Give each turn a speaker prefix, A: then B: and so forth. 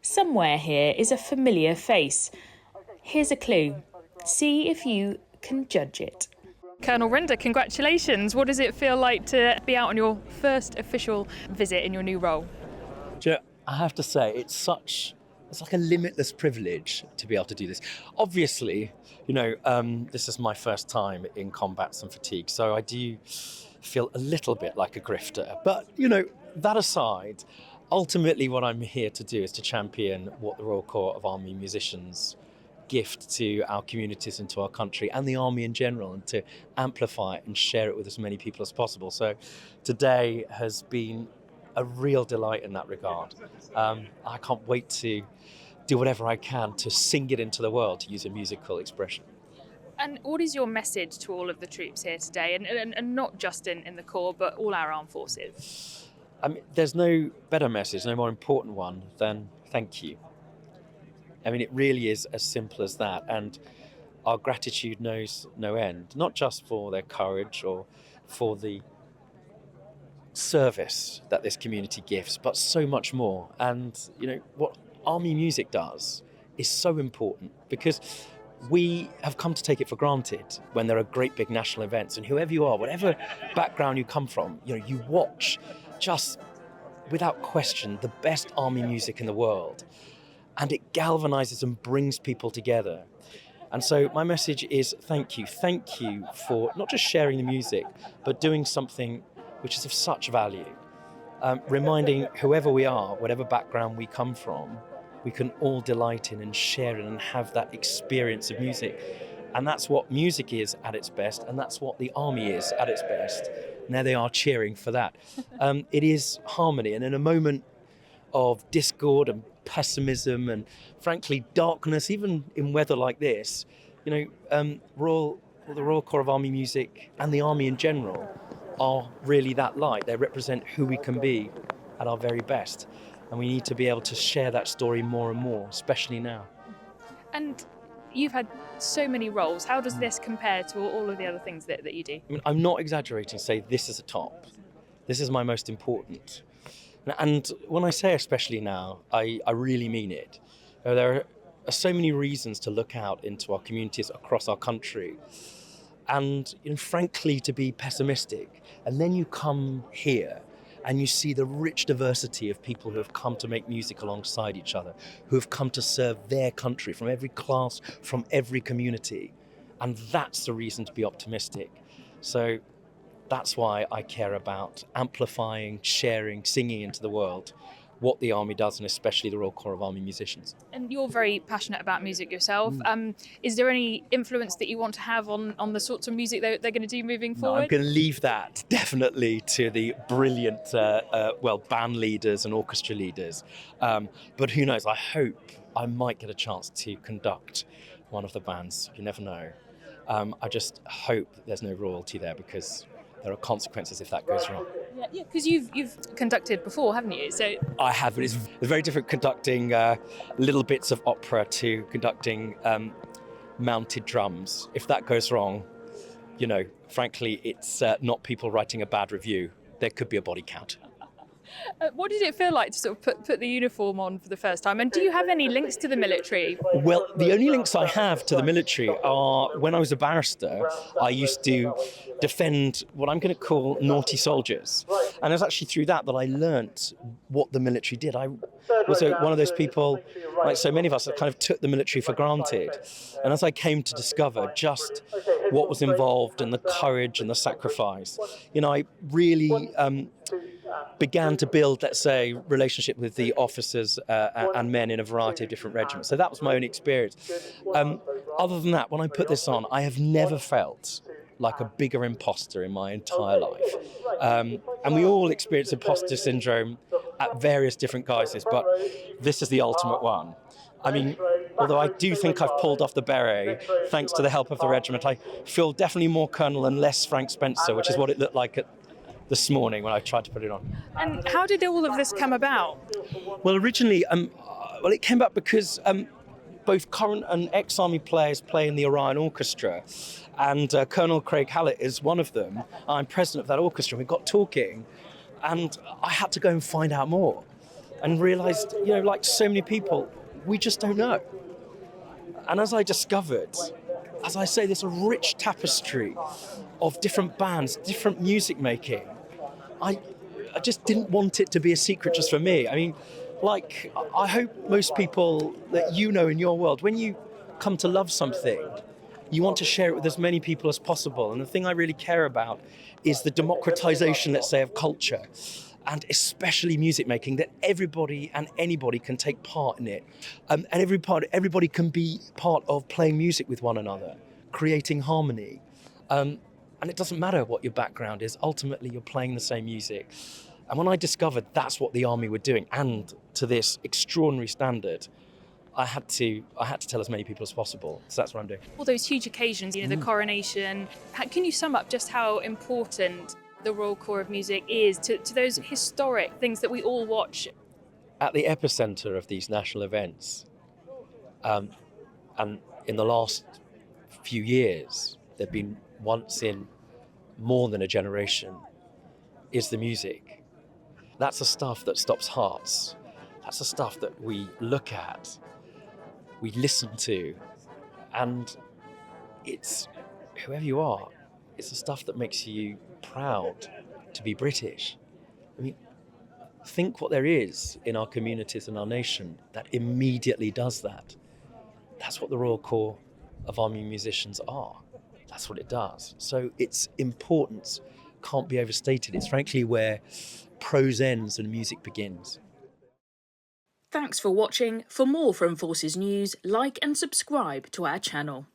A: Somewhere here is a familiar face. Here's a clue. See if you can judge it. Colonel Rinder, congratulations. What does it feel like to be out on your first official visit in your new role?
B: I have to say, it's like a limitless privilege to be able to do this. Obviously, this is my first time in combats and fatigue, so I do feel a little bit like a grifter. But, that aside, ultimately what I'm here to do is to champion what the Royal Corps of Army Musicians gift to our communities and to our country and the Army in general, and to amplify it and share it with as many people as possible. So today has been a real delight in that regard. I can't wait to do whatever I can to sing it into the world, to use a musical expression.
A: And what is your message to all of the troops here today, and not just in the Corps, but all our armed forces?
B: There's no better message, no more important one than thank you. It really is as simple as that, and our gratitude knows no end, not just for their courage or for the service that this community gives, but so much more. And what Army music does is so important, because we have come to take it for granted when there are great big national events, and whoever you are, whatever background you come from, you watch just without question the best Army music in the world, and it galvanizes and brings people together. And so my message is thank you for not just sharing the music, but doing something which is of such value, reminding whoever we are, whatever background we come from, we can all delight in and share in and have that experience of music. And that's what music is at its best, and that's what the Army is at its best. And there they are cheering for that. It is harmony, and in a moment of discord and pessimism and frankly darkness, even in weather like this, the Royal Corps of Army Music and the Army in general are really that light. They represent who we can be at our very best, and we need to be able to share that story more and more, especially now.
A: And you've had so many roles. How does this compare to all of the other things that you do?
B: I'm not exaggerating to say this is a top. This is my most important. And when I say especially now, I really mean it. There are so many reasons to look out into our communities across our country and frankly to be pessimistic. And then you come here and you see the rich diversity of people who have come to make music alongside each other, who have come to serve their country from every class, from every community. And that's the reason to be optimistic. So that's why I care about amplifying, sharing, singing into the world what the Army does, and especially the Royal Corps of Army Musicians.
A: And you're very passionate about music yourself. Is there any influence that you want to have on the sorts of music they're going to do moving forward?
B: No, I'm going to leave that definitely to the brilliant band leaders and orchestra leaders. But who knows, I hope I might get a chance to conduct one of the bands. You never know. I just hope that there's no royalty there, because there are consequences if that goes wrong.
A: Yeah, because you've conducted before, haven't you? So
B: I have, but it's very different conducting little bits of opera to conducting mounted drums. If that goes wrong, frankly, it's not people writing a bad review. There could be a body count.
A: What did it feel like to sort of put the uniform on for the first time? And do you have any links to the military?
B: Well, the only links I have to the military are when I was a barrister, I used to defend what I'm going to call naughty soldiers. And it was actually through that I learnt what the military did. I was one of those people, like so many of us, that kind of took the military for granted. And as I came to discover just what was involved and the courage and the sacrifice, I really began to build, let's say, relationship with the officers and men in a variety of different regiments. So that was my own experience. Other than that, when I put this on, I have never felt like a bigger imposter in my entire life. And we all experience imposter syndrome at various different guises, but this is the ultimate one. Although I do think I've pulled off the beret, thanks to the help of the regiment, I feel definitely more Colonel and less Frank Spencer, which is what it looked like this morning when I tried to put it on.
A: And how did all of this come about?
B: Well, originally, it came about because both current and ex-Army players play in the Orion Orchestra, and Colonel Craig Hallett is one of them. I'm president of that orchestra. We got talking, and I had to go and find out more. and realised, like so many people, we just don't know. And as I discovered, as I say, there's a rich tapestry of different bands, different music making. I just didn't want it to be a secret just for me. I mean, like, I hope most people that in your world, when you come to love something, you want to share it with as many people as possible. And the thing I really care about is the democratization, let's say, of culture, and especially music making, that everybody and anybody can take part in it. And everybody can be part of playing music with one another, creating harmony. And it doesn't matter what your background is, ultimately you're playing the same music. And when I discovered that's what the army were doing, and to this extraordinary standard, I had to tell as many people as possible. So that's what I'm doing.
A: All those huge occasions, the coronation. Can you sum up just how important the Royal Corps of Music is to those historic things that we all watch?
B: At the epicenter of these national events, and in the last few years, they've been once in more than a generation, is the music. That's the stuff that stops hearts. That's the stuff that we look at, we listen to, and it's, whoever you are, it's the stuff that makes you proud to be British. I mean, think what there is in our communities and our nation that immediately does that. That's what the Royal Corps of Army Musicians are. That's what it does. So its importance can't be overstated. It's frankly where prose ends and music begins.
C: Thanks for watching. For more from Forces News, like and subscribe to our channel.